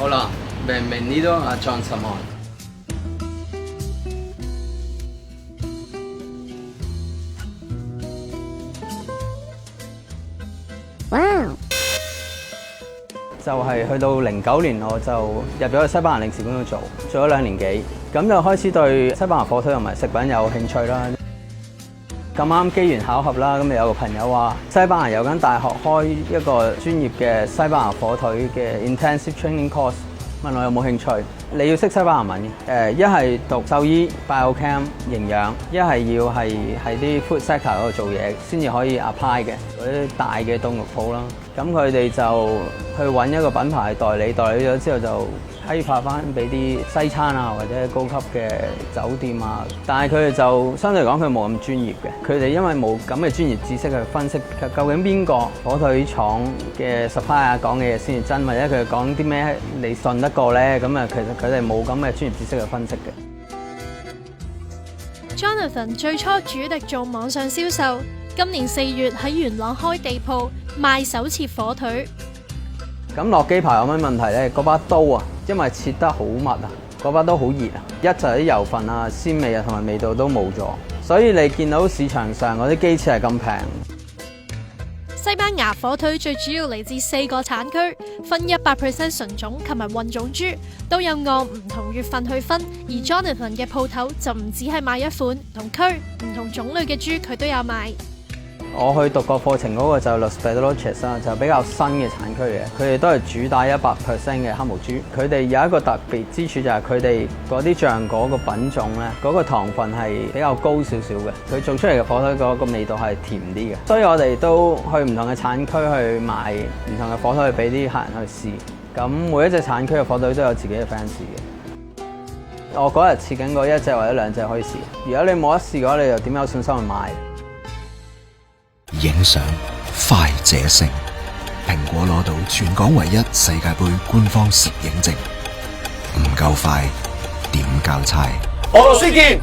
Hola, bienvenido a John Samon. Wow！就係去到09年，我就入咗去西班牙領事館度做咗2年幾，咁就開始對西班牙火腿同埋食品有興趣啦。咁啱機緣巧合啦，咁有個朋友話西班牙有間大學開一個專業嘅西班牙火腿嘅 intensive training course， 問我有冇興趣。你要識西班牙文嘅，一係讀獸醫 biochem 營養，一係要係喺啲 food sector 嗰度做嘢先至可以 apply 嘅嗰啲大嘅凍肉鋪啦。咁佢哋就去揾一個品牌代理咗之後就批發翻俾啲西餐啊或者高級嘅酒店啊，但係佢哋就相對嚟講佢冇咁專業嘅，佢哋因為冇咁嘅專業知識去分析究竟邊個火腿廠嘅 supplier 講嘅嘢先至真，或者佢講啲咩你信得過咧？咁啊，其實佢哋冇咁嘅專業知識去分析嘅。Jonathan 最初主力做網上銷售，今年4月喺元朗開地鋪賣手切火腿。咁落機牌有乜問題咧？嗰把刀啊，因為切得好密啊，嗰把刀好熱啊，一就係啲油分啊、鮮味啊同埋味道都冇咗，所以你見到市場上嗰啲機切係咁平。西班牙火腿最主要嚟自4個產區，分100% 純種同埋混種豬，都有按唔同月份去分。而 Jonathan 嘅鋪頭就唔止係賣一款，唔同區、唔同種類嘅豬佢都有賣。我去讀個課程嗰個就 Los Pedroches 啦，就比較新嘅產區嘅，佢哋都係主打100% 嘅黑毛豬。佢哋有一個特別之處就係佢哋嗰啲醬果個品種咧，嗰個糖分係比較高少少嘅，佢做出嚟嘅火腿嗰個味道係甜啲嘅。所以我哋都去唔同嘅產區去賣唔同嘅火腿，去俾啲客人去試。咁每一隻產區嘅火腿都有自己嘅 fans 嘅。我嗰日切緊嗰1隻或者2隻可以試。如果你冇得試嘅話，你又點有信心去買？影相快者勝，蘋果攞到全港唯一世界盃官方攝影證，唔夠快點交差？俄羅斯見。